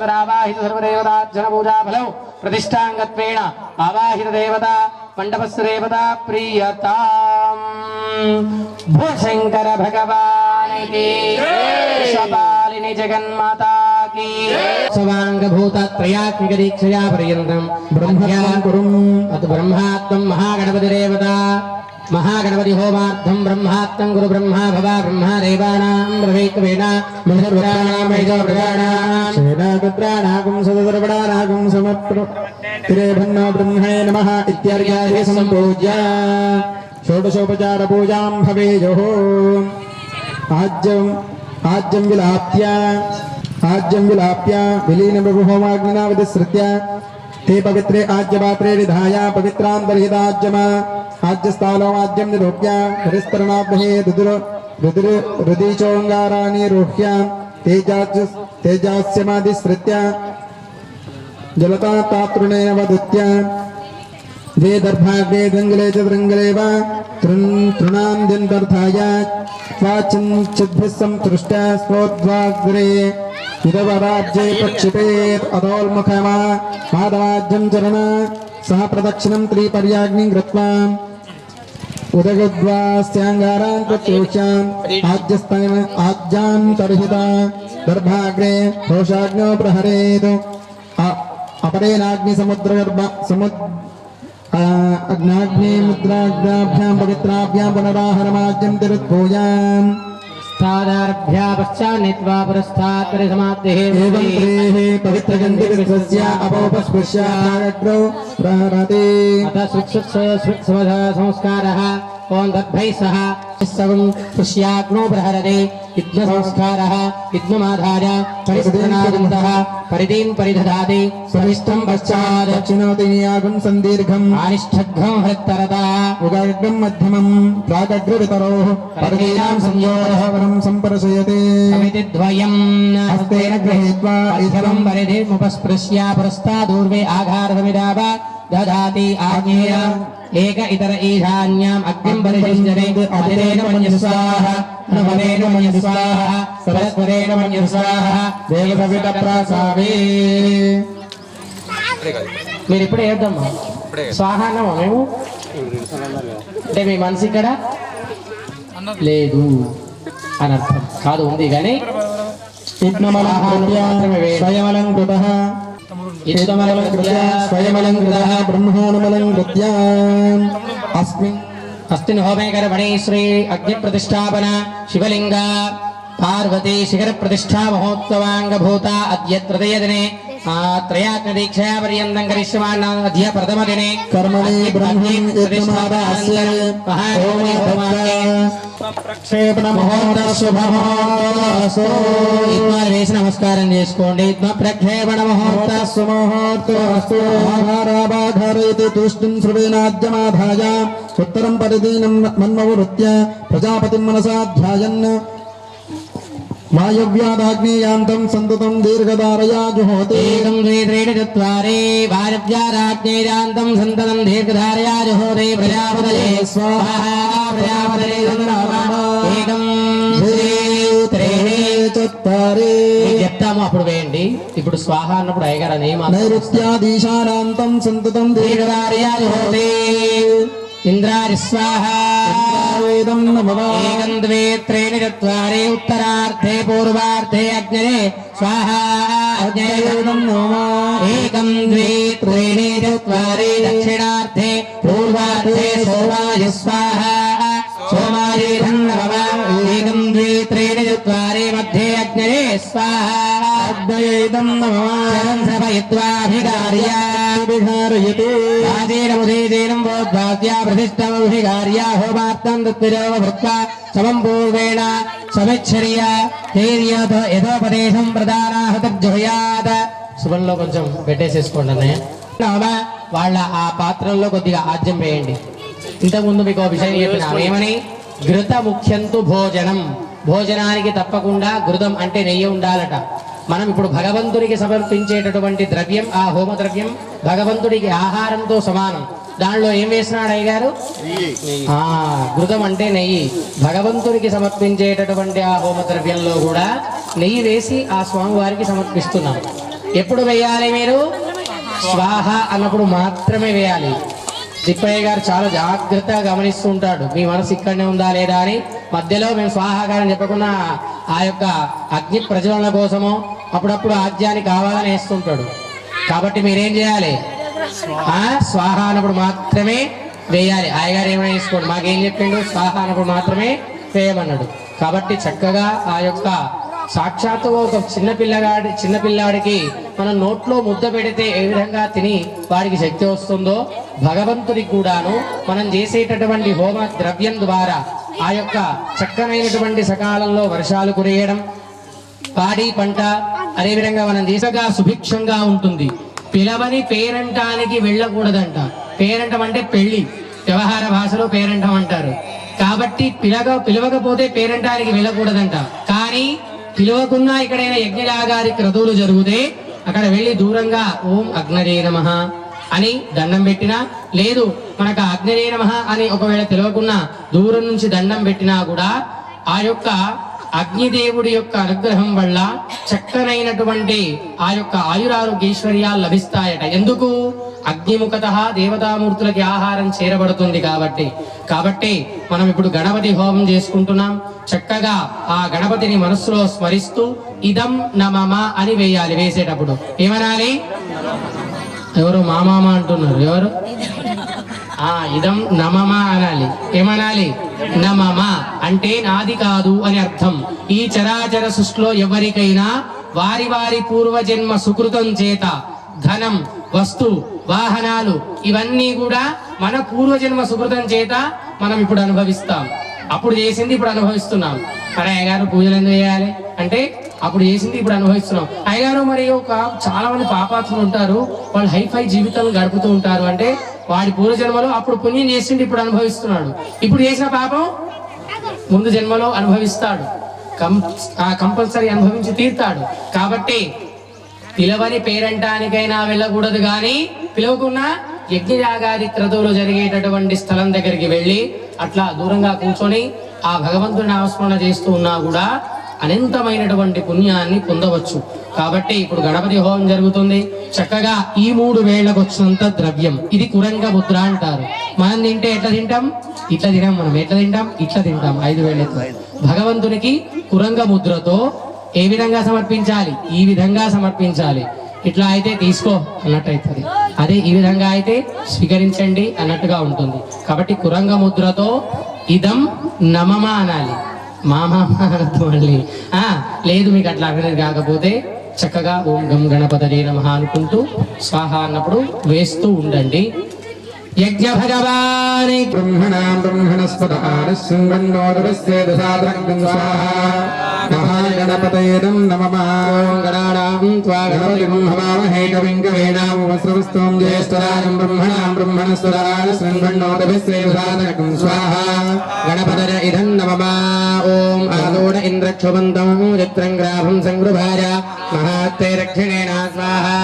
तदावाहित सर्वदेवता जनपूजा फलौ प्रतिष्ठांगत्वेन आवाहित देवता मंडपस्य देवता प्रीयताम्। भूशंकर भगवान की शपालिनी जगन्माता की स्वांगभूत त्रयात्मिक दीक्षया पर्यन्तं ब्रह्मात्मं महागणपति देवता महागणपति होमार्थं ब्रह्मात्मं गुरु ब्रह्मा भवा ब्रह्मा देवानां ब्रह्मैकवेना महेश्वराणां वैदवृगाणां शेनागत्राणागं सदर्वणानागं समप्रो तिरेभन्नो ब्रह्मणे नमः इत्यार्घ्यादि सम्पूज्य षोडशोपचार पूजां भवेयुः। आज्यं विलाप्य विलीन होमाग्निना विधिसृत्य ते पवित्रे आज्यपात्रे विधाय पवित्रान्तर्हिताज्यमा आज्यस्थालो आज्यं निरूप्य हरिस्तरणाभ्ये रुदिचोङ्गाराणि रोह्य तेजास्यमादिसृत्य जलता तातृणेन वदुत्य द्वे दर्भाग्रे दृङ्गले च दृङ्गले वा तृणान्द्यन्तर्थाय स्वाचिन्चिद्भिः संतुष्ट स्वोद्वाग्रे इदवराज्ये प्रक्षिपेत् अधोल्मुखमा माधवाज्यं चरण सह प्रदक्षिणं त्रिपर्याग्निं कृत्वा उदगद्वास्यांगारान् प्रत्योष्याम् आज्यान्तर्हिता दर्भाग्रे रोषाग्नो प्रहरेत् अग्नाग्ने मुद्राभ्यां पवित्राभ्यां पुनराहरमाज्यं तिरुत्भूयाम् स्थादारभ्या पश्चान्नित्वा पुरस्तात् परिसमाप्तेः एवं त्रेः पवित्रगन्धिविश्वस्य अपोपस्पृश्य प्राग्रौ प्रहरति। अतः संस्कारः ओं दद्भैः सह स्पृश्याग्नो प्रहरते विघ्नसंस्कारः विघ्नमाधाय परिस्फुरणादन्तः परिदीं परिदधाति स्वरिष्ठं पश्चात् दक्षिणोति नियागं सन्दीर्घम् आनिष्ठघ्नं हृत्तरतः उगाग्रं मध्यमं प्रागग्रवितरोः परदीनां संयोगः वरं सम्पर्शयते समितिद्वयं हस्तेन गृहीत्वा मध्यमं परिधिमुपस्पृश्य पुरस्तादूर्वे आघारसमिदाव दधाति आग्नेय एक इतर ईशान्याम् अग्निं परिशिञ्जते अदिरेण मन्यस्वाहा अनुपदेन मन्यस्वाहा सरस्वतेन मन्यस्वाहा देवसवितप्रासावे। మీరు ఇప్పుడే వేద్దామా స్వాహ అన్నామా మేము అంటే మీ మనసు ఇక్కడ లేదు అని అర్థం కాదు ఉంది కానీ స్వయమలంకృతః स्वयमलङ्कृतः ब्रह्माणमलङ्कृत्य अस्मिन् होमे कर्मणि श्री अग्निप्रतिष्ठापन शिवलिंग पार्वती शिखर प्रतिष्ठा महोत्सवांगभूता अद्य तृतीयदिने त्रयात्मदीक्षया पर्यन्तं करिष्यमाण अद्य प्रथमदिने कर्मणि ब्रह्मं प्रतिष्ठापनस्य प्रक्षेपण मुहूर्त शुभमुहूर्तो नमस्कारं చేసుకోండి प्रक्षेपण मुहूर्त सुमुहूर्तोऽस्तु आधाराबाधारयति तुष्टिं श्रुवेनाद्यमाधाय उत्तरं परिदीनं मन्मवृत्य प्रजापतिं मनसा ध्यायन् वायव्यादाग्नेयान्तं सन्ततं दीर्घधारया जुहोति एकं द्वे त्रीणि चत्वारि वायव्यादाग्नेयान्तं सन्ततं दीर्घधारया जुहोति प्रजापतये स्वाहा प्रजापतये एकं द्वे त्रीणि चत्वारि చెప్తాము అప్పుడు వేయండి ఇప్పుడు స్వాహ అన్నప్పుడు అయ్యగారు అని నైరుత్యాదీశానాంతం సంతతం దీర్ఘధారయా జుహోతి इंद्रारि स्वाहा वेदं नमः एकं द्वे त्रीणि चत्वारि उत्तरार्धे पूर्वार्धे अग्नये स्वाहा वेदं नमः एकं द्वे त्रीणि चत्वारि दक्षिणार्धे पूर्वार्धे सोमाय स्वाहा सोमाय नमः एकं द्वे त्रीणि चत्वारि मध्ये अग्नये स्वाहा अग्नयेदं नमः सभयित्वाभिकार्या विहारयते आदीनमुदीदीनं बोद्धात्या प्रतिष्ठमभिकार्या होमार्थं तत्विरोव भृत्वा समं पूर्वेण समिच्छर्या धैर्यतो यथोपदेशं प्रदानाहतर्जुयात् శుభంలో కొంచెం పెట్టేసేసుకోండి అన్నయ్య వాళ్ళ ఆ పాత్రల్లో కొద్దిగా ఆజ్యం వేయండి ఇంతకుముందు మీకు విషయం చెప్పిన ఏమని ఘృత ముఖ్యంతు భోజనం భోజనానికి తప్పకుండా ఘృతం అంటే నెయ్యి ఉండాలట మనం ఇప్పుడు భగవంతుడికి సమర్పించేటటువంటి ద్రవ్యం ఆ హోమ ద్రవ్యం భగవంతుడికి ఆహారంతో సమానం దానిలో ఏం వేసినాడు అయ్యగారు ఘృతం అంటే నెయ్యి భగవంతుడికి సమర్పించేటటువంటి ఆ హోమ ద్రవ్యంలో కూడా నెయ్యి వేసి ఆ స్వామి వారికి సమర్పిస్తున్నాం ఎప్పుడు వేయాలి మీరు? స్వాహ అన్నప్పుడు మాత్రమే వేయాలి. తిప్పయ్య గారు చాలా జాగ్రత్తగా గమనిస్తూ ఉంటాడు, మీ మనసు ఇక్కడనే ఉందా లేదా అని. మధ్యలో మేము స్వాహాకారం చెప్పకుండా ఆ యొక్క అగ్ని ప్రజ్వలన కోసమో అప్పుడప్పుడు ఆజ్యాన్ని కావాలని వేస్తుంటాడు. కాబట్టి మీరేం చేయాలి? స్వాహ అన్నప్పుడు మాత్రమే వేయాలి. ఆయగారు ఏమైనా వేసుకోండి, మాకేం చెప్పిండు? స్వాహ అన్నప్పుడు మాత్రమే వేయమన్నాడు. కాబట్టి చక్కగా ఆ యొక్క సాక్షాత్తు ఒక చిన్నపిల్లాడికి మనం నోట్లో ముద్ద పెడితే ఏ విధంగా తిని వాడికి శక్తి వస్తుందో, భగవంతుడికి కూడాను మనం చేసేటటువంటి హోమ ద్రవ్యం ద్వారా ఆ యొక్క చక్కనైనటువంటి సకాలంలో వర్షాలు కురియడం, పాడి పంట అదేవిధంగా మనం చేసగా సుభిక్షంగా ఉంటుంది. పిలవని పేరంటానికి వెళ్ళకూడదంట. పేరంటం అంటే పెళ్లి, వ్యవహార భాషలో పేరంటం అంటారు. కాబట్టి పిలవకపోతే పేరంటానికి వెళ్ళకూడదంట. కానీ పిలవకున్నా ఎక్కడైనా యజ్ఞయాగాది క్రతువులు జరిగితే అక్కడ వెళ్ళి దూరంగా ఓం అగ్నరే నమః అని దండం పెట్టినా, లేదు మనకు అగ్నరే నమః అని ఒకవేళ తెలియకున్నా దూరం నుంచి దండం పెట్టినా కూడా ఆ యొక్క అగ్నిదేవుడి యొక్క అనుగ్రహం వల్ల చక్కనైనటువంటి ఆ యొక్క ఆయురారోగ్యైశ్వర్యాలు లభిస్తాయట. ఎందుకు? అగ్నిముఖతః దేవతామూర్తులకి ఆహారం చేరబడుతుంది కాబట్టి మనం ఇప్పుడు గణపతి హోమం చేసుకుంటున్నాం. చక్కగా ఆ గణపతిని మనస్సులో స్మరిస్తూ ఇదం నమమ అని వేయాలి. వేసేటప్పుడు ఏమనాలి? ఎవరు మామామ అంటున్నారు? ఎవరు? ఇదం నమమ అనాలి. ఏమనాలి? నమమ అంటే నాది కాదు అని అర్థం. ఈ చరాచర సృష్టిలో ఎవరికైనా వారి వారి పూర్వజన్మ సుకృతం చేత ధనం, వస్తు, వాహనాలు ఇవన్నీ కూడా మన పూర్వజన్మ సుకృతం చేత మనం ఇప్పుడు అనుభవిస్తాం. అప్పుడు చేసింది ఇప్పుడు అనుభవిస్తున్నాం. మరి అయ్యగారు పూజలు ఎందుకు చేయాలి అంటే అప్పుడు చేసింది ఇప్పుడు అనుభవిస్తున్నాం. అయ్యగారు మరి చాలా మంది పాపాత్ములు ఉంటారు, వాళ్ళు హైఫై జీవితాలు గడుపుతూ ఉంటారు అంటే వాడి పూర్వజన్మలో అప్పుడు పుణ్యం చేసింది ఇప్పుడు అనుభవిస్తున్నాడు. ఇప్పుడు చేసిన పాపం ముందు జన్మలో అనుభవిస్తాడు, కంపల్సరీ అనుభవించి తీరుతాడు. కాబట్టి పిలవని పేరంటానికైనా వెళ్ళకూడదు, కానీ పిలవకున్నా యజ్ఞయాగాది క్రతువులు జరిగేటటువంటి స్థలం దగ్గరికి వెళ్ళి అట్లా దూరంగా కూర్చొని ఆ భగవంతుని నామస్మరణ చేస్తూ ఉన్నా కూడా అనంతమైనటువంటి పుణ్యాన్ని పొందవచ్చు. కాబట్టి ఇప్పుడు గణపతి హోమం జరుగుతుంది. చక్కగా ఈ 3 వేళ్లకు వచ్చినంత ద్రవ్యం, ఇది కురంగ ముద్ర అంటారు. మనం తింటే ఎట్లా తింటాం? ఇట్లా తినాం. మనం ఎట్లా తింటాం? ఇట్లా తింటాం. 5 వేళ్లతో భగవంతునికి కురంగ ముద్రతో ఏ విధంగా సమర్పించాలి? ఈ విధంగా సమర్పించాలి. ఇట్లా అయితే తీసుకో అన్నట్టు అవుతుంది, అదే ఈ విధంగా అయితే స్వీకరించండి అన్నట్టుగా ఉంటుంది. కాబట్టి కురంగ ముద్రతో ఇదం నమమ అనాలి. మామా అనద్దు మళ్ళీ. లేదు మీకు అట్లా అనేది కాకపోతే చక్కగా ఓం గం గణపతయే నమః అనుకుంటూ స్వాహ అన్నప్పుడు వేస్తూ ఉండండి. యజ్ఞ భగవాని బ్రహ్మణాం బ్రహ్మణస్పద ఆనశ్శృణ్వన్నోదవస్యేద సాధకం స్వాహా మహాగణపతయే నమః. ఓం గణానాం త్వా గణపతిం హవామహే కవిం కవీనాముపస్రవస్తోం జ్యేష్ఠరాజం బ్రహ్మణాం బ్రహ్మణస్పద ఆనశ్శృణ్వన్నోదవస్యేద సాధకం స్వాహా గణపతయ ఇదం నమః. ఓం ఆలోడ ఇంద్రక్షుబంతం చిత్రం గ్రాభం సంగృభాయ మహాత్తే దక్షిణేన స్వాహా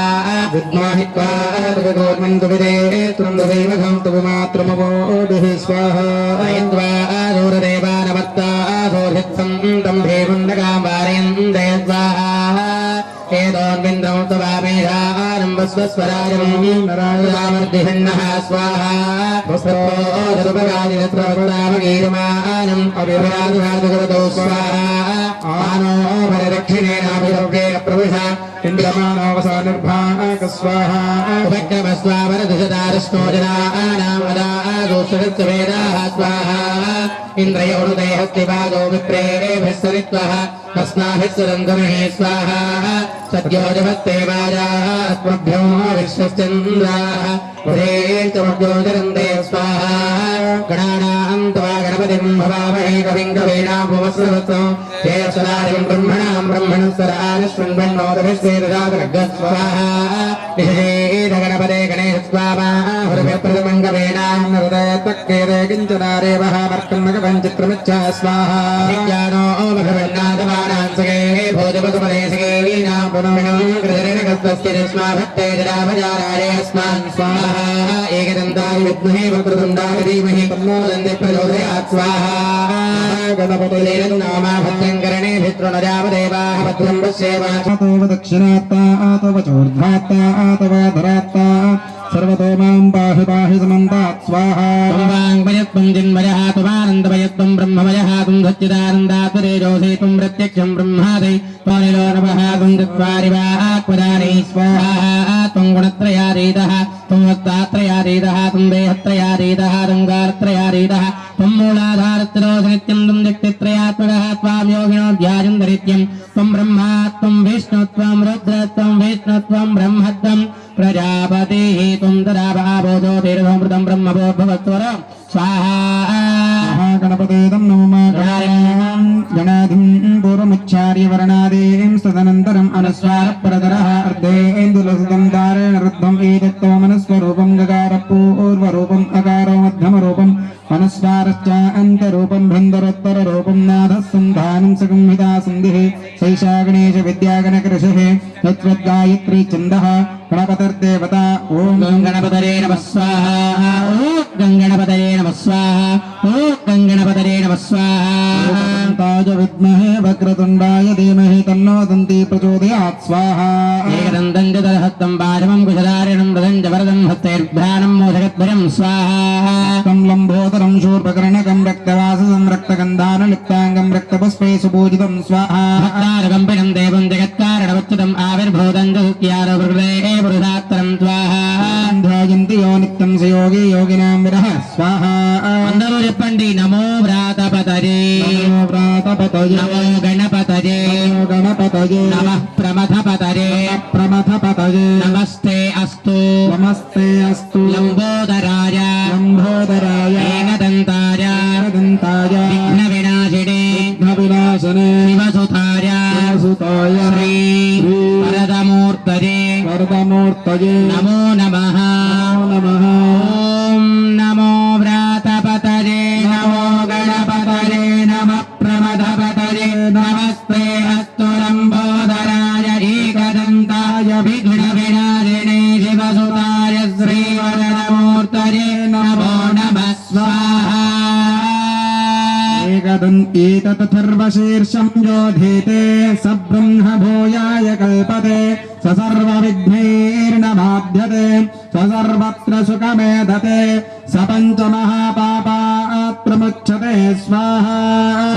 విద్మహి త్వా దుర్గోర్మంతు విదే త్వం దైవఘం తవమాత్రమవోభిః స్వాహా. ఐద్వా దూరదేవానవర్తా దోర్హిత్సం తం భేగుండకాంబారేంద్రే స్వాహా. ఏదోన్వింద్రం తవామేధానం వస్వస్వరాజం నరాజామర్దిహన్నః స్వాహా. పుష్పోదరుపగాదిరత్రవృతామగీరమానం అభిరాజురాజుగరతో స్వాహా. ఆనో పరిరక్షిణేనాభిరవ్యే ప్రవిశ ఇంద్రమానోవసానిర్భాక స్వాహా. ఉపక్రమస్వావరదుషదారష్ణో జనానామదాదోషవేదాః స్వాహా. ఇంద్రయోనుదయహస్తివాదో విప్రేభిస్సరిత్వః తస్మాభిస్సరంధమః స్వాహా. సద్యో జవత్తే వాజాః అస్మభ్యో విశ్వశ్చంద్రాః ఉదేచమభ్యోజరందే స్వాహా. గణానాం త్వా గణపతిం భవామహే కవిం కవీనాముపస్రవస్తోం జ్యేష్ఠరాజం బ్రహ్మణాం బ్రహ్మణస్పద ఆనశ్శృణ్వన్నోదవస్యేద స్వాహా. విశేష గణపతే గణేశ స్వాహా. ప్రథమం కవీనాం హృదయత్వక్కేదే కించనారేవః వర్కన్మకవం చిత్రమిచ్చ స్వాహా. విజ్ఞానో భగవన్నాథవానాంసగే భోజపతుపదేశగే వీణాం పునః एकस्वस्य स्मा भट्टे जराभजाराय अस्मान् स्वाहा एकदन्ताय विद्महे वक्रतुण्डाय धीमहि तन्नो दन्ति प्रचोदयात् स्वाहा गणपतये नमः भद्रं करणे भितृणरामदेवाः भद्रं पश्येमा तव दक्षिणात्ता तव चोर्ध्वात्ता तव धरात्ता सर्वतो मां पाहि पाहि समन्तात् स्वाहा वाङ्मयत्वं जिन्मयः त्वमानन्दमयत्वं ब्रह्ममयः त्वं सच्चिदानन्दात्मरेजोऽसि त्वं प्रत्यक्षं ब्रह्मादि त्वनिलो नमः त्वं चत्वारिवाक्वदानि स्वाहा त्वं गुणत्रयातीतः त्वं वक्तात्रयातीतः त्वं देहत्रयातीतः त्वं कालत्रयातीतः त्वं मूलाधारत्रयोऽसि नित्यं त्वं व्यक्तित्रयात्मकः त्वां योगिनो ध्यायन्त नित्यं त्वं ब्रह्मा त्वं विष्णु त्वं रुद्र त्वं विष्णु त्वं ब्रह्मत्वं प्रजापतिः त्वं तदाभावो तीर्थमृतं ब्रह्मभोद्भवत्वरं स्वाहा गणपते तं नमः गणाधिं पूर्वमुच्चार्य वर्णादें तदनन्तरम् अनुस्वारपरतरः अर्धेन्दुलसितं दारेण रुद्धम् एतत्त्वमनुस्वरूपं गकारपूर्वरूपम् अकारो मध्यमरूपम् अनुस्वारश्च अन्तरूपं बन्धरोत्तररूपं नाथः सन्धानं सगंहिता सन्धिः सैषा गणेश विद्यागणकृषिः यत्त्वद्गायत्री छन्दः गणपतिर्देवता ॐ गणपतये नमः स्वाहा ॐ गणपतये नमः स्वाहा ॐ गणपतये नमः स्वाहा ताज विद्महे वक्रतुण्डाय धीमहि तन्नो दन्ति प्रचोदयात् स्वाहा एकदन्तं च दलहस्तं पाशमं कुशधारिणं मृदं च वरदं हस्तैर्भ्राणं मोदकध्वजं स्वाहा तं लम्बोदरं शूर्पकर्णकं रक्तवाससं रक्तगन्धानलिप्ताङ्गं रक्तपुष्पे सुपूजितं स्वाहा भक्तारकम्पिनं देवं जगत्कारणवच्युतम् आविर्भूतं च सुत्यारो प्रकृतेः पुरुषात्तरं स्वाहा ध्यायन्ति यो नित्यं स योगी योगिनां विरः स्वाहा అందరూ చెప్పండి నమో వ్రాతపతరే नमो व्रातपतये నమో గణపతరే नमो गणपतये నమః ప్రమథపతరే प्रमथपतये నమస్తే అస్తు नमस्ते अस्तु లంబోదరాయ लम्बोदराय ఏకదంతాయ दन्ताय విఘ్న వినాశినే विघ्नविनाशने శివసుతాయ सुताय శ్రీ వరదమూర్తరే वरदमूर्तये నమో నమః नमो नमः ఓం నమో వ్రాతపతరే నమో గణపతరే నమః ప్రమథపతరే నమస్తే అస్తు లంబోదరాయ ఏకదంతాయ విఘ్న వినాశినే శివసుతాయ శ్రీ వరదమూర్తరే నమో నమః స్వాహా एतत्सर्वशीर्षं योधेते स ब्रह्म भूयाय कल्पते स सर्वविघ्नैर्न बाध्यते स सर्वत्र सुखमेधते स पञ्चमहापापात्रमुच्यते स्वाहा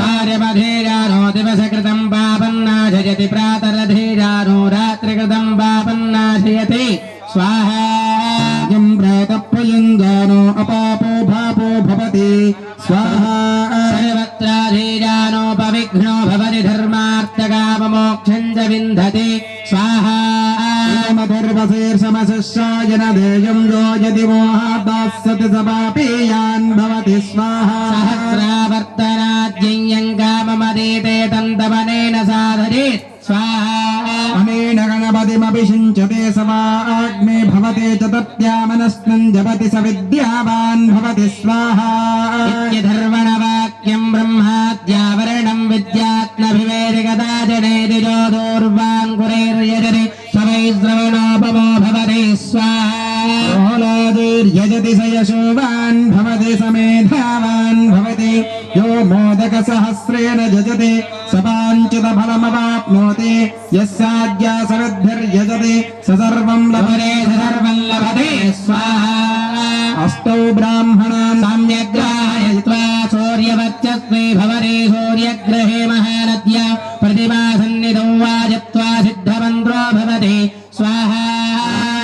सार्यमधीरानो दिवसकृतं पापन्नाशयति प्रातरधीरानो रात्रिकृतं पापन्नाशयति स्वाहा यं प्रेतप्रयुञ्जानो अपापो भापो भवति स्वाहा सर्वत्राधीरानोपविघ्नो भवति धर्मार्थकाममोक्षं च विन्दति स्वाहा मधुर्वशीर्षमशिष्यायन देयं यो यदि मोहादास्यति स पापीयान् भवति स्वाहा सहस्रावर्तनाद्यं काममदीते तन्तवनेन साधयेत् स्वाहा अनेन गणपतिमभिषिञ्चते स वा अग्ने भवते च तत्यामनस्नं जपति स विद्यावान् भवति स्वाहा धर्मणवाक्यं ब्रह्माद्यावरणं विद्यात्मभिवेदिकदाजनेतिजो दूर्वान् कुरैर्यजति सवै श्रवणोपमो भवति स्वाहा यजति स यशोवान् भवति स मेधावान् भवति यो मोदकसहस्रेण यजति स वाञ्छितफलमवाप्नोति यस्याद्या सविद्भिर्यजति स सर्वं लभते स्वाहा अष्टौ ब्राह्मणान् सम्यग्राहयित्वा सूर्यवर्चस्वे भवति सूर्यग्रहे महानद्या प्रतिमासन्निधौ वाजत्वा सिद्धमन्त्रो भवति स्वाहा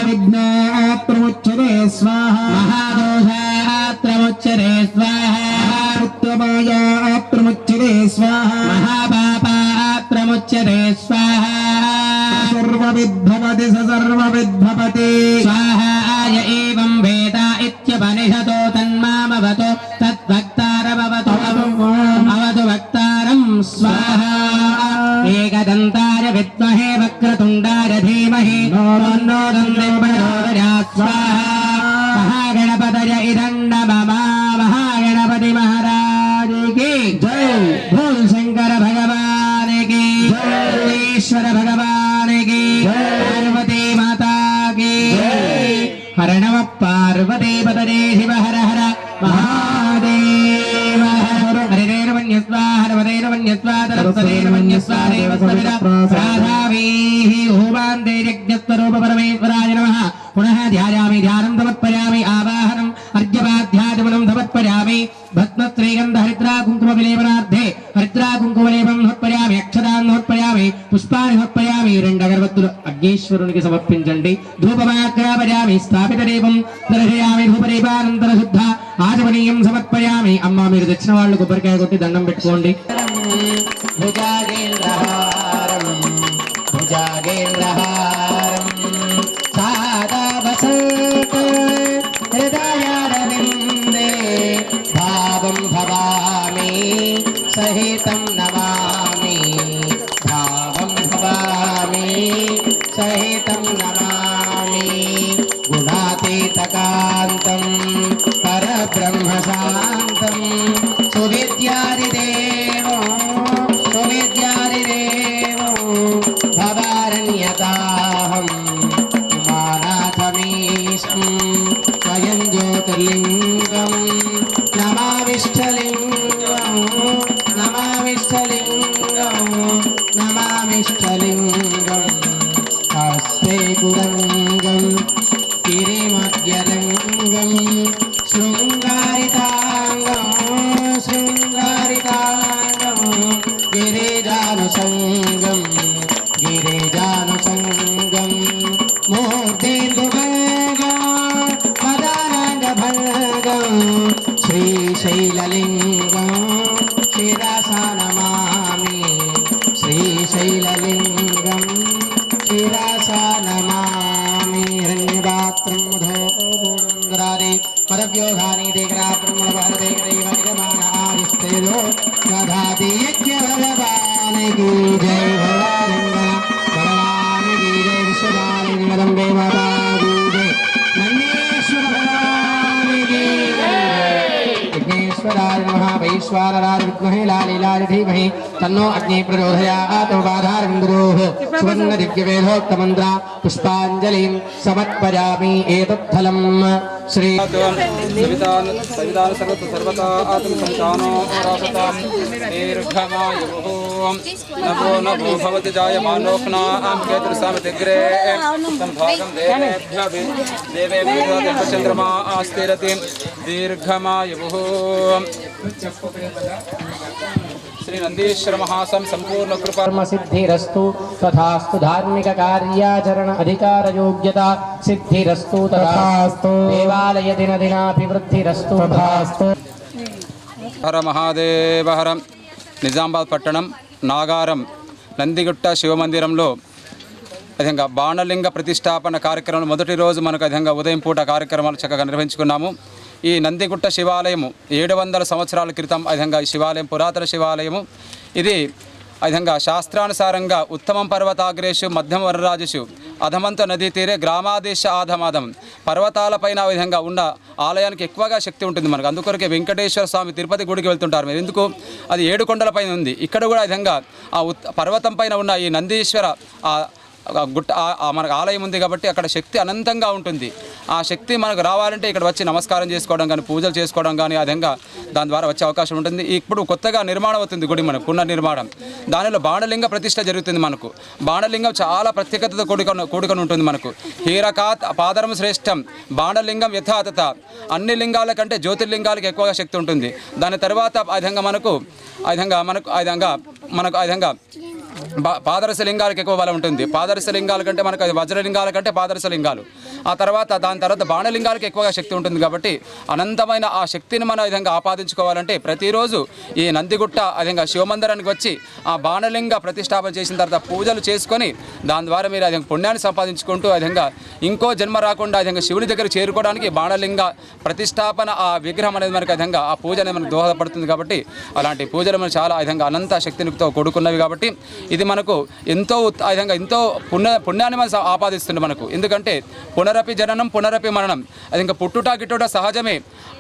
विघ्नात्रमुच्यते स्वाहा महादोषात्रमुच्यते स्वाहा उत्तमायात्रमुच्यते स्वाहा महापापात्रमुच्यते स्वाहा सर्वविद्भवति स सर्वविद्भवति स्वाहा य एवं वेद इत्यपनिषतो तन्मामवतो तद्भक्तारमवतु अवतु भक्तारं स्वाहा एकदन्ताय विद्महे वक्रतुण्डाय धीमहि तन्नो दन्ति प्रचोदयात् स्वाहा महागणपतय इदं नमः महागणपति महाराज की जय भोल शंकर भगवान की जय ईश्वर भगवान की पार्वती హర నమ పార్వతీపతనే శివ హర హర మహాదేవ హరిరేణ మన్యస్వా హరవరేణ మన్యస్వా తరస్వరేణ మన్యస్వా దేవస్వవిద రాధావీః హోమాంతే యజ్ఞస్వరూప పరమేశ్వరాయ నమః పునః ధ్యాయామి ధ్యానం సమర్పయామి ఆవాహనం అర్ఘ్యపాధ్యాచమనం సమర్పయామి భస్మశ్రీగంధ హరిద్రా కుంకుమ విలేపనార్థే హరిద్రా కుంకుమలేపం సమర్పయామి అక్షతాన్ని సమర్పయామి పుష్పాన్ని సమర్పయామి 2 అగరబత్తులు అగ్నేశ్వరునికి సమర్పించండి ధూపమాగ్రాపయామి స్థాపిత దీపం దర్శయామి ధూపదీపానంతర శుద్ధ ఆచమనీయం సమర్పయామి అమ్మ మీరు తెచ్చిన వాళ్ళు కొబ్బరికాయ కొట్టి దండం పెట్టుకోండి భుజాగేంద్రహారం భుజాగేంద్రహారం సాదా వసంత హృదయారవిందే భావం భవామి సహితం నమామి భావం భవామి సహితం నమామి గుణాతీతకాంతం పరబ్రహ్మశాంతం సువిద్యాదిదేవో సువిద్యాదిదేవో భవారణ్యతాహం ఉమానాథమీశం స్వయం జ్యోతిర్లింగం నమావిష్టలింగం నమావిష్టలింగం నమావిష్టలింగం హస్తే గురంగం గిరిమధ్యరంగం శృంగారితాంగం శృంగారితాంగం గిరిజానుసంగం గిరిజానుసంగం మూర్తేందుభంగం మదానందభంగం శ్రీశైలలింగం శిరసా నమామి శ్రీశైలలింగం శిరసా నమామి హిరణ్యపాత్రం మధోరాదే పదవ్యోధాని దేగ్రాత్రమణభారదేగరైవనిగమానాదిస్తేజో గధాతి యజ్ఞభగవానికి జై భగవానికి జై విశ్వదాని జగదంబే మాతాకి జై నందీశ్వర భగవానికి విఘ్నేశ్వరాయ నమః వైశ్వానరాయ విద్మహే లాలీలాయ ధీమహి తన్నో అగ్ని ప్రచోదయాత్ బాధారవిందోః సువర్ణ దివ్యవేదోక్తమంత్ర పుష్పాంజలిం సమర్పయామి ఏతత్ఫలం శ్రీ సవితాన్ సర్వతా ఆత్మ సంతానో రాసతాం దీర్ఘమాయుః నమో నమో భవతి జాయమానోఃనాం కేతుర్సామతిగ్రే తం భాగం దేవేభ్యో చంద్రమా ఆస్థిరతి దీర్ఘమాయుః శ్రీ నందీశ్వర మహాసం సంపూర్ణ కృపా సిద్ధిరస్తు తథాస్తు ధార్మిక కార్యాచరణ అధికార యోగ్యత సిద్ధిరస్తు తథాస్తు దేవాలయ దినదినాభివృద్ధిరస్తు తథాస్తు. హర మహాదేవ హర. నిజామాబాద్ పట్టణం నాగారం నందిగుట్ట శివమందిరంలో విధంగా బాణలింగ ప్రతిష్టాపన కార్యక్రమం మొదటి రోజు మనకు విధంగా ఉదయం పూట కార్యక్రమాలు చక్కగా నిర్వహించుకున్నాము. ఈ నందిగుట్ట శివాలయము 700 సంవత్సరాల క్రితం విధంగా ఈ శివాలయం పురాతన శివాలయము. ఇది విధంగా శాస్త్రానుసారంగా ఉత్తమం పర్వతాగ్రేషు మధ్యం వరరాజుషు అధమంత నదీ తీరే గ్రామాదేశ ఆధమాధం పర్వతాలపైన విధంగా ఉన్న ఆలయానికి ఎక్కువగా శక్తి ఉంటుంది మనకు. అందుకొరకే వెంకటేశ్వర స్వామి తిరుపతి గుడికి వెళ్తుంటారు మీరు. ఎందుకు? అది 7 కొండల పైన ఉంది. ఇక్కడ కూడా విధంగా ఆ పర్వతం పైన ఉన్న ఈ నందీశ్వర గుట్ట మనకు ఆలయం ఉంది కాబట్టి అక్కడ శక్తి అనంతంగా ఉంటుంది. ఆ శక్తి మనకు రావాలంటే ఇక్కడ వచ్చి నమస్కారం చేసుకోవడం కానీ పూజలు చేసుకోవడం కానీ ఆ విధంగా దాని ద్వారా వచ్చే అవకాశం ఉంటుంది. ఇప్పుడు కొత్తగా నిర్మాణం అవుతుంది గుడి మనకు పునర్నిర్మాణం. దానిలో బాణలింగ ప్రతిష్ట జరుగుతుంది మనకు. బాణలింగం చాలా ప్రత్యేకతతో కూడుకొని ఉంటుంది మనకు. హీరకాత్ పాదరం శ్రేష్టం బాణలింగం యథాతథ. అన్ని లింగాల కంటే జ్యోతిర్లింగాలకు ఎక్కువగా శక్తి ఉంటుంది. దాని తర్వాత ఆ విధంగా మనకు పాదరస లింగాలకు ఎక్కువ బలం ఉంటుంది. పాదరస లింగాల కంటే మనకు వజ్రలింగాల కంటే పాదరస లింగాలు. దాని తర్వాత బాణలింగాలకు ఎక్కువగా శక్తి ఉంటుంది. కాబట్టి అనంతమైన ఆ శక్తిని మనం విధంగా ఆపాదించుకోవాలంటే ప్రతిరోజు ఈ నందిగుట్ట విధంగా శివమందిరానికి వచ్చి ఆ బాణలింగ ప్రతిష్టాపన చేసిన తర్వాత పూజలు చేసుకొని దాని ద్వారా మీరు విధంగా పుణ్యాన్ని సంపాదించుకుంటూ విధంగా ఇంకో జన్మ రాకుండా విధంగా శివుని దగ్గర చేరుకోవడానికి బాణలింగ ప్రతిష్టాపన ఆ విగ్రహం అనేది మనకు విధంగా ఆ పూజ అనేది మనకు దోహదపడుతుంది. కాబట్టి అలాంటి పూజలు మనం చాలా విధంగా అనంత శక్తితో కూడుకున్నవి. కాబట్టి ఇది మనకు ఎంతో విధంగా ఎంతో పుణ్యాన్ని మనం ఆపాదిస్తుంది మనకు. ఎందుకంటే పునరపి జననం పునరపి మరణం, అది ఇంకా పుట్టుట గిట్టుట సహజమే.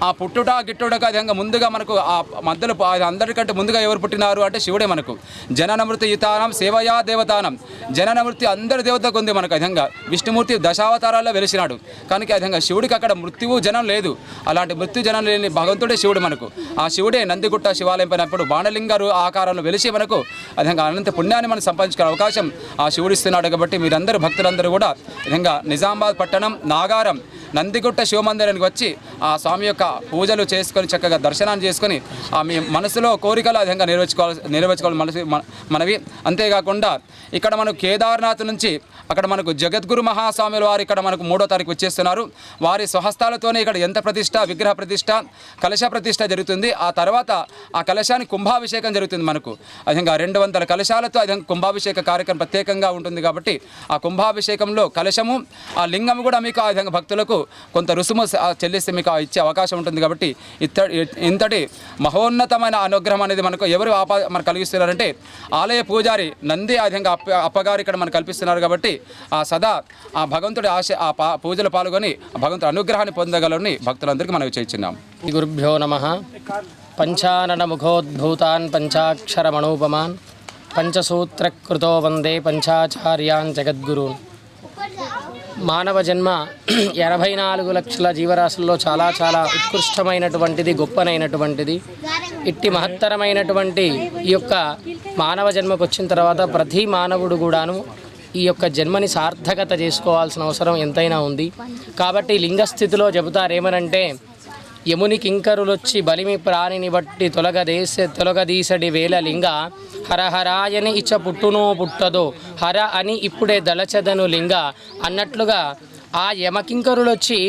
ఆ పుట్టుట గిట్టుటకు విధంగా ముందుగా మనకు ఆ మధ్యలో అందరికంటే ముందుగా ఎవరు పుట్టినారు అంటే శివుడే మనకు. జనన మృతి యుతానం సేవయా దేవతానం, జనన మృతి అందరి దేవతకు ఉంది మనకు. విధంగా విష్ణుమూర్తి దశావతారాల్లో వెలిసినాడు కనుక విధంగా శివుడికి అక్కడ మృత్యువు జనం లేదు. అలాంటి మృత్యు జనం లేని భగవంతుడే శివుడు మనకు. ఆ శివుడే నందిగుట్ట శివాలయం పైనప్పుడు బాణలింగారు ఆకారంలో వెలిసి మనకు విధంగా అనంత పుణ్యాన్ని మనం సంపాదించుకునే అవకాశం ఆ శివుడు ఇస్తున్నాడు. కాబట్టి మీరందరూ భక్తులందరూ కూడా విధంగా నిజామాబాద్ పట్టణం నాగారం నందిగుట్ట శివమందిరానికి వచ్చి ఆ స్వామి యొక్క పూజలు చేసుకొని చక్కగా దర్శనాన్ని చేసుకొని ఆ మీ మనసులో కోరికలు ఆ విధంగా నెరవేర్చుకోవాలి మనవి. అంతేకాకుండా ఇక్కడ మనకు కేదార్నాథ్ నుంచి అక్కడ మనకు జగద్గురు మహాస్వాముల వారు ఇక్కడ మనకు 3వ తారీఖు వచ్చేస్తున్నారు. వారి స్వహస్తాలతోనే ఇక్కడ యంత్ర ప్రతిష్ట, విగ్రహ ప్రతిష్ట, కలశ ప్రతిష్ట జరుగుతుంది. ఆ తర్వాత ఆ కలశానికి కుంభాభిషేకం జరుగుతుంది మనకు. అదేవిధంగా 200 కలశాలతో అదే కుంభాభిషేక కార్యక్రమం ప్రత్యేకంగా ఉంటుంది. కాబట్టి ఆ కుంభాభిషేకంలో కలశము ఆ లింగం కూడా మీకు ఆ విధంగా భక్తులకు కొంత రుసుము చెల్లిస్తే మీకు ఇచ్చే అవకాశం ఉంటుంది. కాబట్టి ఇంతటి మహోన్నతమైన అనుగ్రహం అనేది మనకు ఎవరు మనకు కలిగిస్తున్నారంటే ఆలయ పూజారి నంది ఆ విధంగా అప్పగారు ఇక్కడ మనకు కల్పిస్తున్నారు. కాబట్టి ఆ సదా ఆ భగవంతుడి ఆ పూజలు పాల్గొని భగవంతుడి అనుగ్రహాన్ని పొందగలని భక్తులందరికీ మనం చేయించున్నాం. గురుభ్యో నమః. పంచానన ముఖోద్భూతాన్ పంచాక్షరమణూపమాన్ పంచసూత్రకృతో వందే పంచాచార్యాన్ జగద్గురూన్. మానవ జన్మ 84 లక్షల జీవరాశుల్లో చాలా చాలా ఉత్కృష్టమైనటువంటిది, గొప్పనైనటువంటిది. ఇట్టి మహత్తరమైనటువంటి ఈ యొక్క మానవ జన్మకు వచ్చిన తర్వాత ప్రతి మానవుడు కూడాను ఈ యొక్క జన్మని సార్థకత చేసుకోవాల్సిన అవసరం ఎంతైనా ఉంది. కాబట్టి లింగస్థితిలో చెబుతారేమనంటే, యముని కింకరులొచ్చి బలిమి ప్రాణిని బట్టి తొలగదీసడి వేల లింగ హరహరాయని ఇచ్చ పుట్టునో పుట్టదో హర అని ఇప్పుడే దళచదను లింగ అన్నట్లుగా ఆ యమకింకరులొచ్చి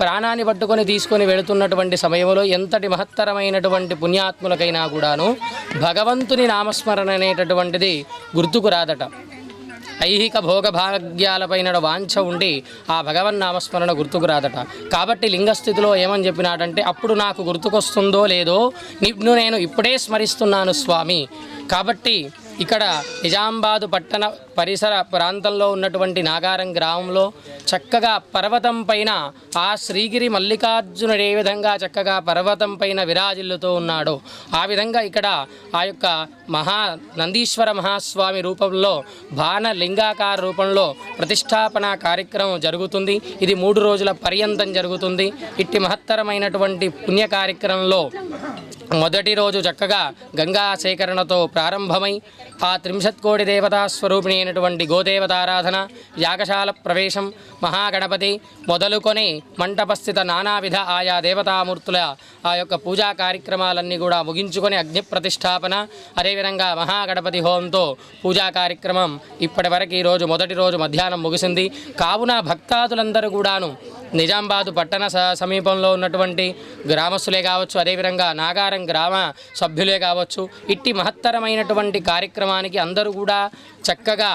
ప్రాణాన్ని పట్టుకొని తీసుకొని వెళుతున్నటువంటి సమయంలో ఎంతటి మహత్తరమైనటువంటి పుణ్యాత్ములకైనా కూడాను భగవంతుని నామస్మరణ అనేటటువంటిది గుర్తుకు రాదట. ఐహిక భోగభాగ్యాలపైన వాంఛ ఉండి ఆ భగవన్నామస్మరణ గుర్తుకు రాదట. కాబట్టి లింగస్థితిలో ఏమని చెప్పినాడంటే, అప్పుడు నాకు గుర్తుకొస్తుందో లేదో నిన్ను నేను ఇప్పుడే స్మరిస్తున్నాను స్వామి. కాబట్టి ఇక్కడ నిజామాబాదు పట్టణ పరిసర ప్రాంతంలో ఉన్నటువంటి నాగారం గ్రామంలో చక్కగా పర్వతం పైన ఆ శ్రీగిరి మల్లికార్జునుడు ఏ విధంగా చక్కగా పర్వతం పైన విరాజిల్లుతూ ఉన్నాడో ఆ విధంగా ఇక్కడ ఆ యొక్క నందీశ్వర మహాస్వామి రూపంలో బాణలింగాకార రూపంలో ప్రతిష్టాపన కార్యక్రమం జరుగుతుంది. ఇది 3 రోజుల పర్యంతం జరుగుతుంది. ఇట్టి మహత్తరమైనటువంటి పుణ్య కార్యక్రమంలో మొదటి రోజు చక్కగా గంగా సేకరణతో ప్రారంభమై ఆ 30 కోటి దేవతా స్వరూపిణి అయినటువంటి గోదేవతారాధన, యాగశాల ప్రవేశం, మహాగణపతి మొదలుకొని మంటపస్థిత నానావిధ ఆయా దేవతామూర్తుల ఆ యొక్క పూజా కార్యక్రమాలన్నీ కూడా ముగించుకొని అగ్ని ప్రతిష్టాపన, అదేవిధంగా మహాగణపతి హోమంతో పూజా కార్యక్రమం ఇప్పటి వరకు ఈరోజు మొదటి రోజు మధ్యాహ్నం ముగిసింది. కావున భక్తాదులందరూ కూడాను నిజామాబాదు పట్టణ సమీపంలో ఉన్నటువంటి గ్రామస్తులే కావచ్చు, అదేవిధంగా నాగారం గ్రామ సభ్యులే కావచ్చు, ఇట్టి మహత్తరమైనటువంటి కార్యక్రమానికి అందరూ కూడా చక్కగా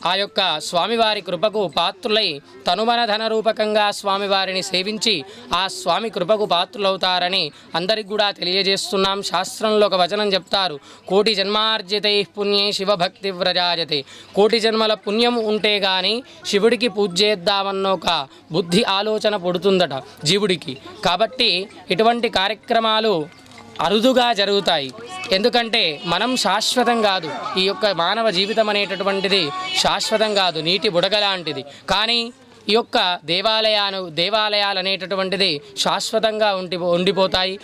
ఆ యొక్క స్వామివారి కృపకు పాత్రులై తనుమన ధన రూపకంగా స్వామివారిని సేవించి ఆ స్వామి కృపకు పాత్రులవుతారని అందరికి కూడా తెలియజేస్తున్నాం. శాస్త్రంలో ఒక వచనం చెప్తారు, కోటి జన్మార్జితై పుణ్యే శివభక్తి వ్రజాయతే. కోటి జన్మల పుణ్యం ఉంటే గాని శివుడికి పూజ చేద్దామన్న ఒక బుద్ధి ఆలోచన పుడుతుందట జీవుడికి. కాబట్టి ఇటువంటి కార్యక్రమాలు అరుదుగా జరుగుతాయి. ఎందుకంటే మనం శాశ్వతం కాదు, ఈ యొక్క మానవ జీవితం అనేటటువంటిది శాశ్వతం కాదు, నీటి బుడగ లాంటిది. కానీ ఈ యొక్క దేవాలయాలు అనేటటువంటిది శాశ్వతంగా ఉండిపోతాయి.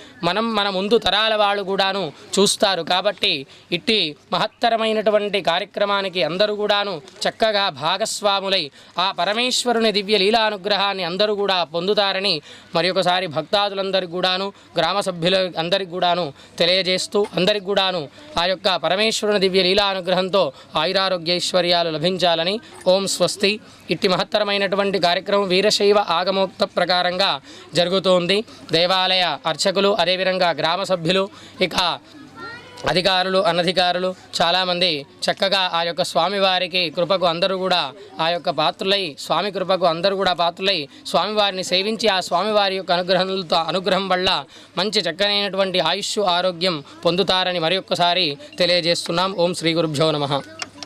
మన ముందు తరాల వాళ్ళు కూడాను చూస్తారు. కాబట్టి ఇట్టి మహత్తరమైనటువంటి కార్యక్రమానికి అందరూ కూడాను చక్కగా భాగస్వాములై ఆ పరమేశ్వరుని దివ్య లీలానుగ్రహాన్ని అందరూ కూడా పొందుతారని మరి ఒకసారి భక్తాదులందరికీ కూడాను గ్రామ సభ్యుల అందరికీ కూడాను తెలియజేస్తూ అందరికి కూడాను ఆ యొక్క పరమేశ్వరుని దివ్య లీలానుగ్రహంతో ఆయురారోగ్యైశ్వర్యాలు లభించాలని ఓం స్వస్తి. ఇట్టి మహత్తరమైనటువంటి కార్యక్రమం వీరశైవ ఆగమోక్త ప్రకారంగా జరుగుతోంది. దేవాలయ అర్చకులు, అదేవిధంగా గ్రామ సభ్యులు, ఇక అధికారులు, అనధికారులు చాలామంది చక్కగా ఆ యొక్క స్వామివారికి కృపకు అందరూ కూడా ఆ యొక్క పాత్రులై, స్వామి కృపకు అందరూ కూడా పాత్రులై స్వామివారిని సేవించి ఆ స్వామివారి యొక్క అనుగ్రహం వల్ల మంచి చక్కనైనటువంటి ఆయుష్ ఆరోగ్యం పొందుతారని మరి ఒక్కసారి తెలియజేస్తున్నాం. ఓం శ్రీ గురుభ్యో నమః.